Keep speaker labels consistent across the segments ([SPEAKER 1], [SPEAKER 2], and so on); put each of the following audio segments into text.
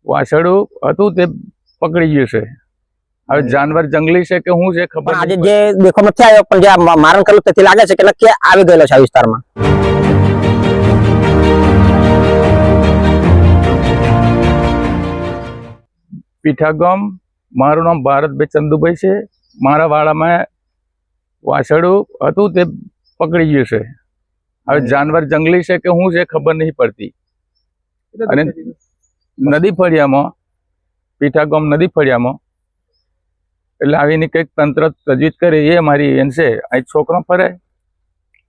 [SPEAKER 1] વાછરડું હતું તે પકડી ગયું છે। હવે જાનવર જંગલી છે કે શું છે ખબર
[SPEAKER 2] આજે જે દેખો નથી આવ્યો પણ જે મારણ કરેલું તેથી લાગે છે કે નક્કી આવી ગયેલો છે આ વિસ્તારમાં।
[SPEAKER 1] પીઠા ગામ, મારું નામ ભારતભાઈ ચંદુભાઈ છે। મારા વાડામાં વાછરડું હતું તે પકડી ગયું છે। હવે જાનવર જંગલી છે કે શું છે ખબર નહીં પડતી। અને નદી ફળિયામાં, પીઠા ગામ નદી ફળિયામાં, એટલે આવીને કંઈક તંત્ર તજવીજ કરે એ મારી એન છે। અહીં છોકરો ફરે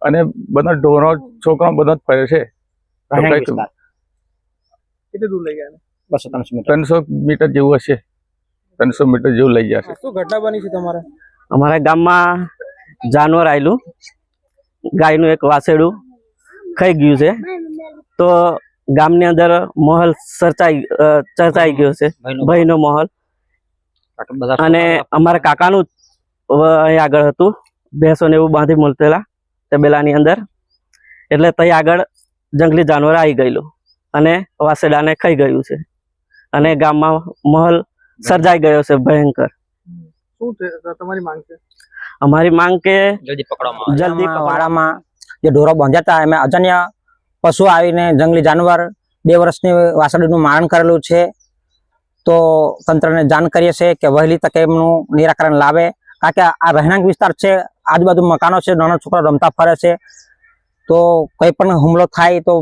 [SPEAKER 1] અને બધા ઢોરો છોકરો બધા જ ફરે છે।
[SPEAKER 3] કેટલે દૂર લઈ ગયા?
[SPEAKER 1] 300 મીટર જેવું હશે, 300 મીટર જેવું લઈ ગયા છે।
[SPEAKER 3] શું ઘટના બની છે તમારે?
[SPEAKER 4] અમારા ગામમાં જાનવર આવેલું, ગાયનું એક વાછરડું ખાઈ ગયું છે। તો ગામની અંદર માહોલ ચર્ચાઈ ગયો છે, ભયનો માહોલ। અને અમારા કાકાનું અહીં આગળ હતું, ભેંસોને એવું બાંધી મૂકેલા તબેલાની અંદર, એટલે ત્યાં આગળ જંગલી જાનવર આવી ગયેલું અને વાછરડાને ખાઈ ગયું છે અને ગામમાં માહોલ સર્જાઈ ગયો છે ભયંકર।
[SPEAKER 3] શું તમારી માંગ છે?
[SPEAKER 4] અમારી માંગ કે
[SPEAKER 2] જલ્દી વાડામાં જે ઢોરો બાંધ્યા હતા એમાં અજાણ્યા પશુ આવીને જંગલી જાનવર 2 વર્ષની વાછરડીનું મારણ કરેલું છે। તો તંત્રને જાણ કરીએ છીએ કે વહેલી તકે એમનું નિરાકરણ લાવે, કારણ કે આ રહેણાંક વિસ્તાર છે, આજુબાજુ મકાનો છે, નાના છોકરા રમતા ફરે છે। તો કોઈ પણ હુમલો થાય તો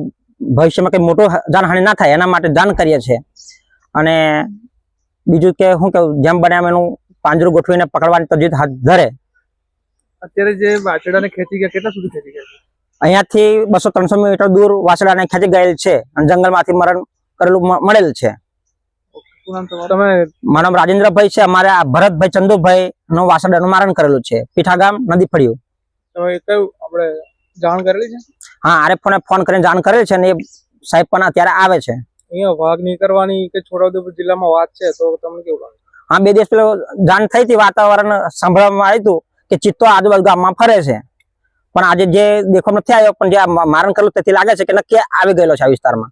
[SPEAKER 2] ભવિષ્યમાં કંઈ મોટો જાનહાનિ ના થાય એના માટે જાણ કરીએ છીએ। અને બીજું કે શું કે જેમ બને એમ એનું પાંજરું ગોઠવીને પકડવાની તજવીજ હાથ ધરે।
[SPEAKER 3] અત્યારે જે વાછરડાને ખેંચી ગયા, કેટલા સુધી ખેંચી ગયા?
[SPEAKER 2] અહીંયાથી 200-300 મીટર દૂર વાછરડાને ખેંચી ગયેલ છે અને જંગલમાંથી મરણ કરેલું મળેલ છે।
[SPEAKER 3] શું નામ તમારું? તમે?
[SPEAKER 2] મારું નામ રાજેન્દ્રભાઈ છે। અમારે આ ભરતભાઈ ચંદુભાઈ નું વાછરડાનું મારણ કરેલું છે, પીઠા ગામ નદી ફળિયું।
[SPEAKER 3] તમે કયું આપણે જાણ કરેલી છે?
[SPEAKER 2] હા, આરે ફોન કરીને જાણ કરેલ છે અને એ સાહેબ પણ અત્યારે આવે છે।
[SPEAKER 3] અહીંયા વાઘ નીકળવાની કે છોટાઉદેપુર જિલ્લામાં વાત છે, તો તમને કેવું લાગે?
[SPEAKER 2] હા, 2 દિવસ પહેલા જાણ થઈ હતી, વાતાવરણ સાંભળવામાં આવ્યું હતું કે ચિત્તો આજુબાજુ ગામમાં ફરે છે, પણ આજે જે દેખો નથી આવ્યો પણ જે મારણ કરેલું તેથી લાગે છે કે નક્કી આવી ગયેલો છે આ વિસ્તારમાં।